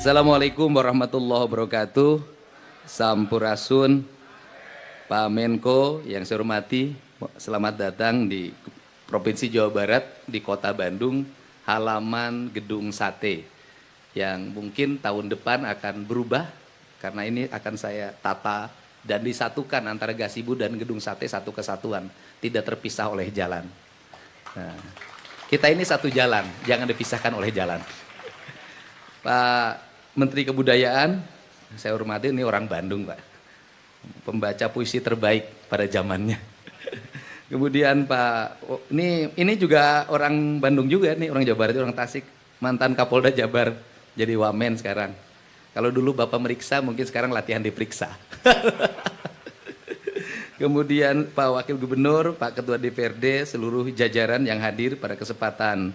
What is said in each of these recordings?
Assalamualaikum warahmatullahi wabarakatuh. Sampurasun, Pak Menko yang saya hormati, selamat datang di Provinsi Jawa Barat, di Kota Bandung, halaman Gedung Sate, yang mungkin tahun depan akan berubah, karena ini akan saya tata dan disatukan antara Gasibu dan Gedung Sate satu kesatuan, tidak terpisah oleh jalan. Nah, kita ini satu jalan, jangan dipisahkan oleh jalan. Pak Menteri Kebudayaan, saya hormati, ini orang Bandung, Pak. Pembaca puisi terbaik pada zamannya. Kemudian Pak, ini juga orang Bandung juga nih, orang Jawa Barat, orang Tasik, mantan Kapolda Jabar, jadi wamen sekarang. Kalau dulu Bapak meriksa, mungkin sekarang latihan diperiksa. Kemudian Pak Wakil Gubernur, Pak Ketua DPRD, seluruh jajaran yang hadir pada kesempatan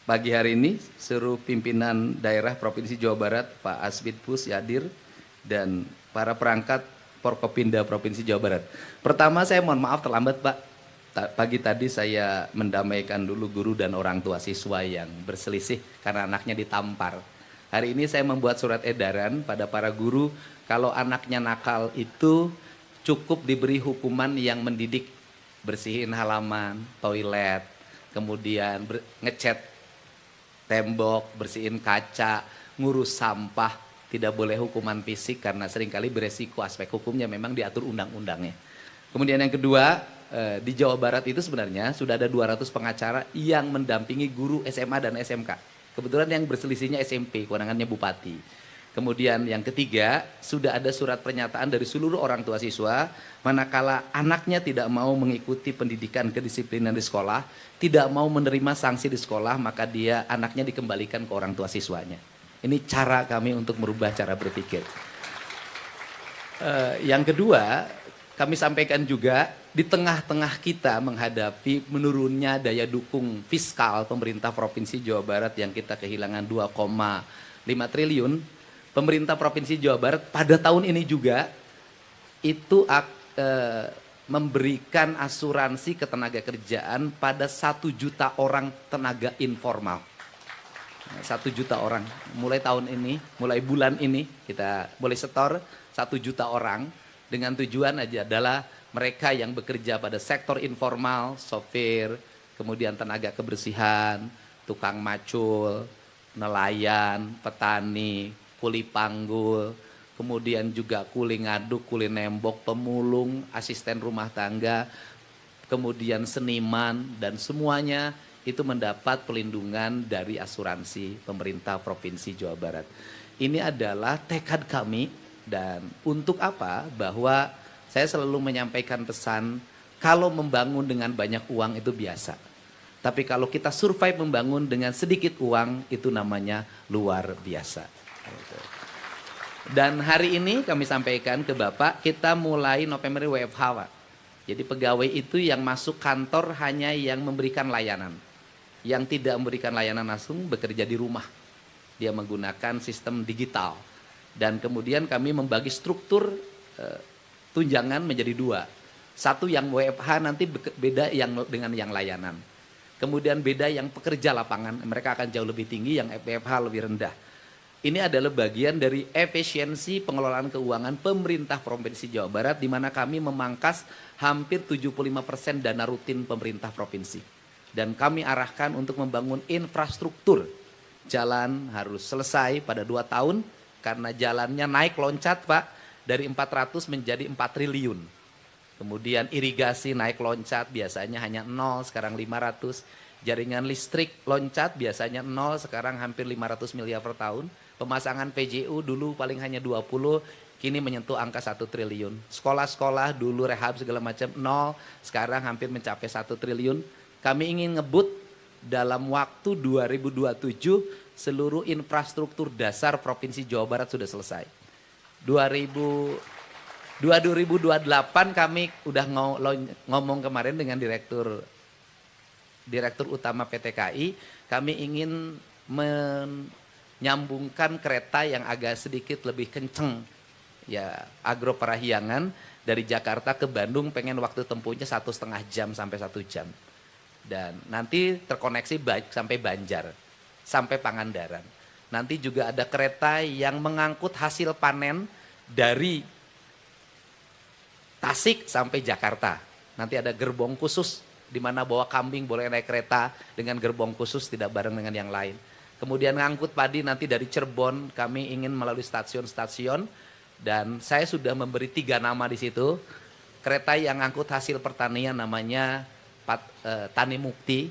pagi hari ini, seluruh pimpinan daerah Provinsi Jawa Barat, Pak Asbidpus hadir, dan para perangkat Forkopimda Provinsi Jawa Barat. Pertama saya mohon maaf terlambat, Pak. Pagi tadi saya mendamaikan dulu guru dan orang tua siswa yang berselisih karena anaknya ditampar. Hari ini saya membuat surat edaran pada para guru, kalau anaknya nakal itu cukup diberi hukuman yang mendidik, bersihin halaman, toilet, kemudian ngecat tembok, bersihin kaca, ngurus sampah, tidak boleh hukuman fisik karena seringkali beresiko, aspek hukumnya memang diatur undang-undangnya. Kemudian yang kedua, di Jawa Barat itu sebenarnya sudah ada 200 pengacara yang mendampingi guru SMA dan SMK. Kebetulan yang berselisihnya SMP, kewenangannya Bupati. Kemudian yang ketiga, sudah ada surat pernyataan dari seluruh orang tua siswa, manakala anaknya tidak mau mengikuti pendidikan kedisiplinan di sekolah, tidak mau menerima sanksi di sekolah, maka anaknya dikembalikan ke orang tua siswanya. Ini cara kami untuk merubah cara berpikir. Yang kedua, kami sampaikan juga, di tengah-tengah kita menghadapi menurunnya daya dukung fiskal pemerintah Provinsi Jawa Barat yang kita kehilangan 2,5 triliun, pemerintah Provinsi Jawa Barat pada tahun ini juga itu memberikan asuransi ketenaga kerjaan pada 1 juta orang tenaga informal. 1 juta orang, mulai tahun ini, mulai bulan ini kita boleh setor 1 juta orang, dengan tujuan aja adalah mereka yang bekerja pada sektor informal, sopir, kemudian tenaga kebersihan, tukang macul, nelayan, petani, kuli panggul, kemudian juga kuli ngaduk, kuli nembok, pemulung, asisten rumah tangga, kemudian seniman, dan semuanya itu mendapat pelindungan dari asuransi pemerintah Provinsi Jawa Barat. Ini adalah tekad kami, dan untuk apa? Bahwa saya selalu menyampaikan pesan, kalau membangun dengan banyak uang itu biasa. Tapi kalau kita survive membangun dengan sedikit uang, itu namanya luar biasa. Dan hari ini kami sampaikan ke Bapak, kita mulai November WFH, Pak. Jadi pegawai itu yang masuk kantor hanya yang memberikan layanan. Yang tidak memberikan layanan langsung bekerja di rumah. Dia menggunakan sistem digital. Dan kemudian kami membagi struktur tunjangan menjadi 2. Satu yang WFH nanti beda dengan yang layanan. Kemudian beda yang pekerja lapangan, mereka akan jauh lebih tinggi, yang WFH lebih rendah. Ini adalah bagian dari efisiensi pengelolaan keuangan pemerintah Provinsi Jawa Barat, di mana kami memangkas hampir 75% dana rutin pemerintah provinsi. Dan kami arahkan untuk membangun infrastruktur. Jalan harus selesai pada 2 tahun, karena jalannya naik loncat, Pak, dari 400 menjadi 4 triliun. Kemudian irigasi naik loncat, biasanya hanya 0, sekarang 500. Jaringan listrik loncat, biasanya 0, sekarang hampir 500 miliar per tahun. Pemasangan PJU dulu paling hanya 20, kini menyentuh angka 1 triliun. Sekolah-sekolah dulu rehab segala macam 0, sekarang hampir mencapai 1 triliun. Kami ingin ngebut dalam waktu 2027 seluruh infrastruktur dasar Provinsi Jawa Barat sudah selesai. 2028 kami udah ngomong kemarin dengan Direktur Utama PT KAI, kami ingin menyambungkan kereta yang agak sedikit lebih kenceng, ya Agro Parahyangan dari Jakarta ke Bandung, pengen waktu tempuhnya 1,5 jam sampai 1 jam. Dan nanti terkoneksi sampai Banjar, sampai Pangandaran. Nanti juga ada kereta yang mengangkut hasil panen dari Tasik sampai Jakarta. Nanti ada gerbong khusus di mana bawa kambing boleh naik kereta dengan gerbong khusus, tidak bareng dengan yang lain. Kemudian ngangkut padi nanti dari Cirebon, kami ingin melalui stasiun-stasiun dan saya sudah memberi 3 nama di situ. Kereta yang angkut hasil pertanian namanya Tani Mukti.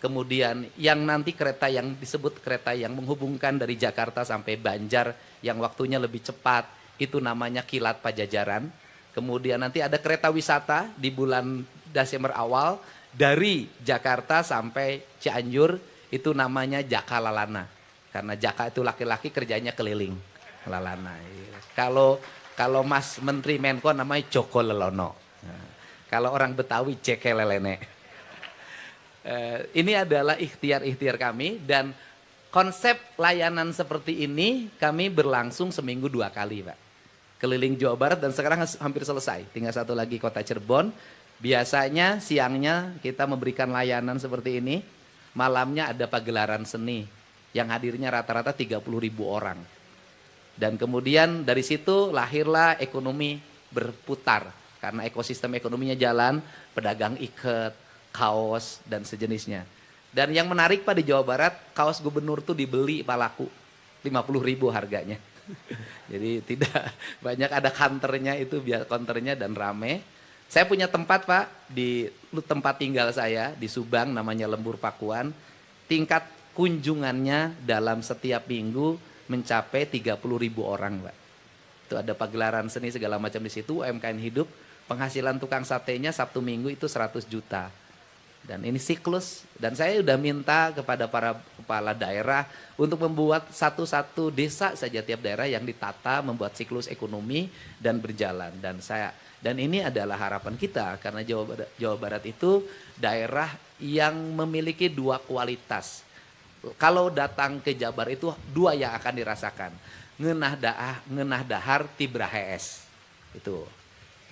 Kemudian yang nanti kereta yang disebut kereta yang menghubungkan dari Jakarta sampai Banjar yang waktunya lebih cepat, itu namanya Kilat Pajajaran. Kemudian nanti ada kereta wisata di bulan Desember awal dari Jakarta sampai Cianjur, itu namanya Jaka Lalana. Karena Jaka itu laki-laki kerjanya keliling. Lalana. Kalau Mas Menteri Menko namanya Joko Lelono. Nah, kalau orang Betawi Jeke Lelene. Ini adalah ikhtiar-ikhtiar kami dan konsep layanan seperti ini kami berlangsung seminggu 2 kali Pak. Keliling Jawa Barat dan sekarang hampir selesai. Tinggal satu lagi kota Cirebon. Biasanya siangnya kita memberikan layanan seperti ini. Malamnya ada pagelaran seni yang hadirnya rata-rata 30.000 orang. Dan kemudian dari situ lahirlah ekonomi berputar. Karena ekosistem ekonominya jalan, pedagang iket, kaos dan sejenisnya. Dan yang menarik Pak di Jawa Barat, kaos gubernur tuh dibeli Pak laku 50.000 harganya. Jadi tidak banyak, ada counternya itu, biar counternya dan rame. Saya punya tempat Pak di tempat tinggal saya di Subang namanya Lembur Pakuan. Tingkat kunjungannya dalam setiap minggu mencapai 30.000 orang Pak. Itu ada pagelaran seni segala macam di situ, UMKM hidup. Penghasilan tukang satenya Sabtu Minggu itu 100 juta. Dan ini siklus, dan saya sudah minta kepada para kepala daerah untuk membuat satu-satu desa saja tiap daerah yang ditata, membuat siklus ekonomi dan berjalan. Dan ini adalah harapan kita karena Jawa Barat itu daerah yang memiliki 2 kualitas. Kalau datang ke Jabar itu 2 yang akan dirasakan, ngeunah dahar tibrah hees. Itu.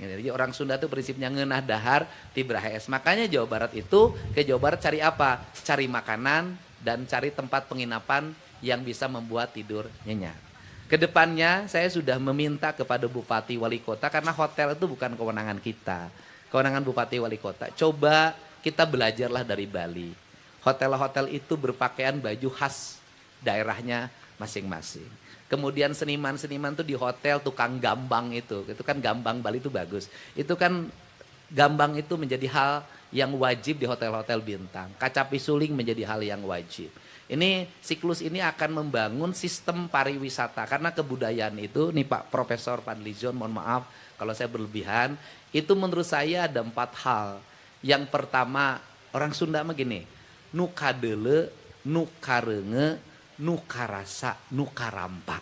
Jadi orang Sunda itu prinsipnya ngeunah dahar tibrah hees. Makanya Jawa Barat itu ke Jawa Barat cari apa? Cari makanan dan cari tempat penginapan yang bisa membuat tidur nyenyak. Kedepannya saya sudah meminta kepada Bupati Wali Kota karena hotel itu bukan kewenangan kita. Kewenangan Bupati Wali Kota. Coba kita belajarlah dari Bali. Hotel-hotel itu berpakaian baju khas daerahnya masing-masing. Kemudian seniman-seniman tuh di hotel tukang gambang itu kan gambang Bali itu bagus. Itu kan gambang itu menjadi hal yang wajib di hotel-hotel bintang. Kaca pisuling menjadi hal yang wajib. Ini siklus ini akan membangun sistem pariwisata karena kebudayaan itu nih Pak Profesor Fadlizon, mohon maaf kalau saya berlebihan, itu menurut saya ada 4 hal. Yang pertama, orang Sunda mah gini, nu kadele, nu karenge, nukarasa, nukarampa.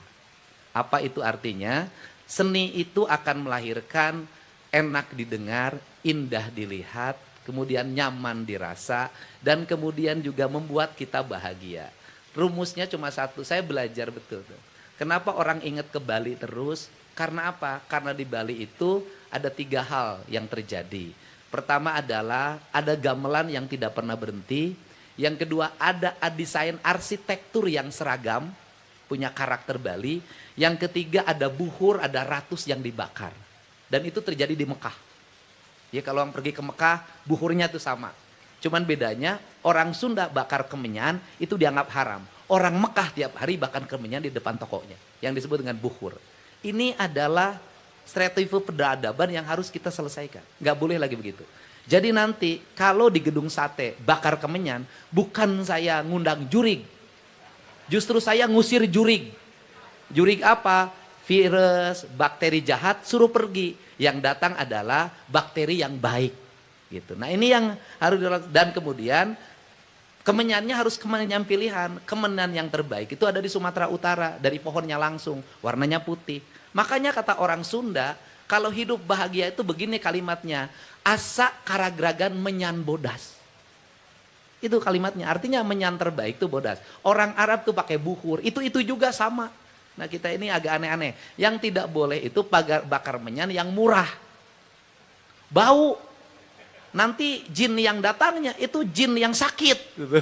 Apa itu artinya? Seni itu akan melahirkan enak didengar, indah dilihat, kemudian nyaman dirasa, dan kemudian juga membuat kita bahagia. Rumusnya cuma satu, saya belajar betul. Kenapa orang ingat ke Bali terus? Karena apa? Karena di Bali itu ada 3 hal yang terjadi. Pertama adalah ada gamelan yang tidak pernah berhenti. Yang kedua ada desain arsitektur yang seragam, punya karakter Bali. Yang ketiga ada buhur, ada ratus yang dibakar. Dan itu terjadi di Mekah. Ya kalau orang pergi ke Mekah, buhurnya itu sama. Cuman bedanya orang Sunda bakar kemenyan itu dianggap haram. Orang Mekah tiap hari bakar kemenyan di depan tokonya. Yang disebut dengan buhur. Ini adalah stereotip peradaban yang harus kita selesaikan. Nggak boleh lagi begitu. Jadi nanti kalau di gedung sate bakar kemenyan, bukan saya ngundang jurig. Justru saya ngusir jurig. Jurig apa? Virus, bakteri jahat suruh pergi. Yang datang adalah bakteri yang baik. Gitu. Nah ini yang harus dilakukan. Dan kemudian kemenyannya harus kemenyan pilihan. Kemenyan yang terbaik itu ada di Sumatera Utara. Dari pohonnya langsung, warnanya putih. Makanya kata orang Sunda, kalau hidup bahagia itu begini kalimatnya. Asa karagragan menyan bodas. Itu kalimatnya. Artinya menyan terbaik itu bodas. Orang Arab tuh pakai buhur. Itu juga sama. Nah kita ini agak aneh-aneh. Yang tidak boleh itu bakar menyan yang murah. Bau. Nanti jin yang datangnya itu jin yang sakit. Gitu.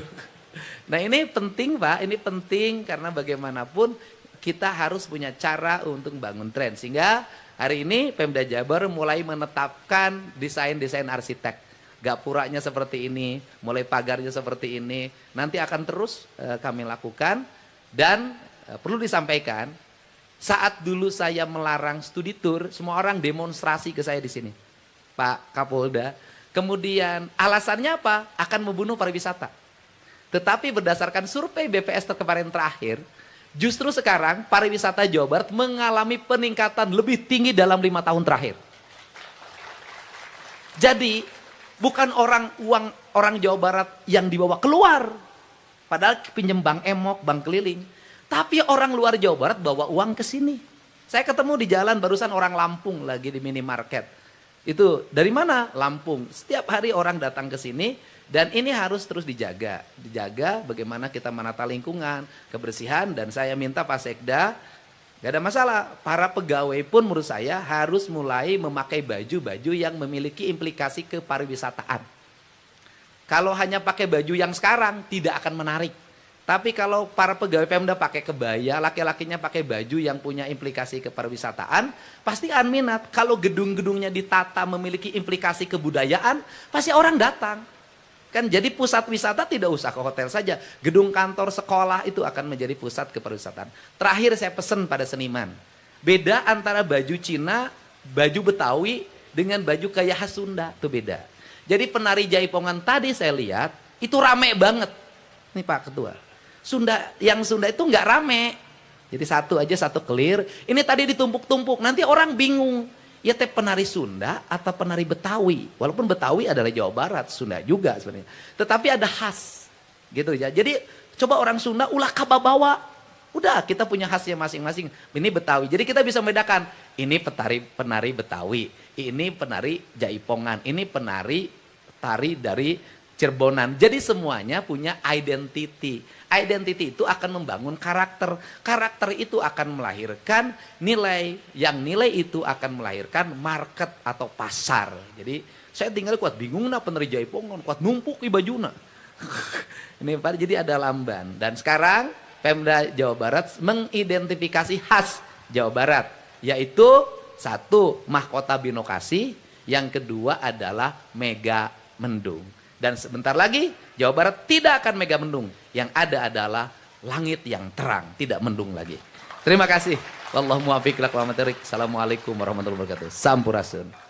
Nah ini penting Pak, ini penting karena bagaimanapun kita harus punya cara untuk bangun tren. Sehingga hari ini Pemda Jabar mulai menetapkan desain-desain arsitek. Gapuranya seperti ini, mulai pagarnya seperti ini. Nanti akan terus kami lakukan. Dan perlu disampaikan, saat dulu saya melarang studi tour, semua orang demonstrasi ke saya di sini. Pak Kapolda. Kemudian alasannya apa? Akan membunuh pariwisata. Tetapi berdasarkan survei BPS kemarin terakhir, justru sekarang pariwisata Jawa Barat mengalami peningkatan lebih tinggi dalam 5 tahun terakhir. Jadi bukan orang Jawa Barat yang dibawa keluar, padahal pinjam bank emok, bank keliling. Tapi orang luar Jawa Barat bawa uang ke sini. Saya ketemu di jalan barusan orang Lampung lagi di minimarket. Itu dari mana? Lampung. Setiap hari orang datang ke sini. Dan ini harus terus dijaga bagaimana kita menata lingkungan, kebersihan, dan saya minta Pak Sekda, gak ada masalah, para pegawai pun menurut saya harus mulai memakai baju-baju yang memiliki implikasi ke pariwisataan. Kalau hanya pakai baju yang sekarang tidak akan menarik. Tapi kalau para pegawai Pemda pakai kebaya, laki-lakinya pakai baju yang punya implikasi ke pariwisataan, pasti akan minat. Kalau gedung-gedungnya ditata memiliki implikasi kebudayaan, pasti orang datang. Kan jadi pusat wisata tidak usah ke hotel saja. Gedung kantor, sekolah itu akan menjadi pusat kepariwisataan. Terakhir saya pesan pada seniman. Beda antara baju Cina, baju Betawi dengan baju gaya khas Sunda. Itu beda. Jadi penari Jaipongan tadi saya lihat, itu rame banget. Nih Pak Ketua. Yang Sunda itu nggak rame. Jadi satu aja, satu clear. Ini tadi ditumpuk-tumpuk, nanti orang bingung. Ya teh penari Sunda atau penari Betawi. Walaupun Betawi adalah Jawa Barat, Sunda juga sebenarnya. Tetapi ada khas. Gitu ya. Jadi coba orang Sunda ulah kababawa. Udah kita punya khasnya masing-masing. Ini Betawi. Jadi kita bisa membedakan. Ini penari Betawi. Ini penari Jaipongan. Ini penari tari dari Cirebonan. Jadi semuanya punya identity. Identity itu akan membangun karakter. Karakter itu akan melahirkan nilai. Yang nilai itu akan melahirkan market atau pasar. Jadi saya tinggal kuat bingung nah penari Jaipongan. Kuat numpuk i bajuna. Ini Pak, jadi ada lamban. Dan sekarang Pemda Jawa Barat mengidentifikasi khas Jawa Barat. Yaitu satu, mahkota binokasi. Yang kedua adalah mega mendung. Dan sebentar lagi Jawa Barat tidak akan mega mendung. Yang ada adalah langit yang terang, tidak mendung lagi. Terima kasih. Wallahu muwaffiq ila aqwamit thoriq. Assalamualaikum warahmatullahi wabarakatuh. Sampurasun.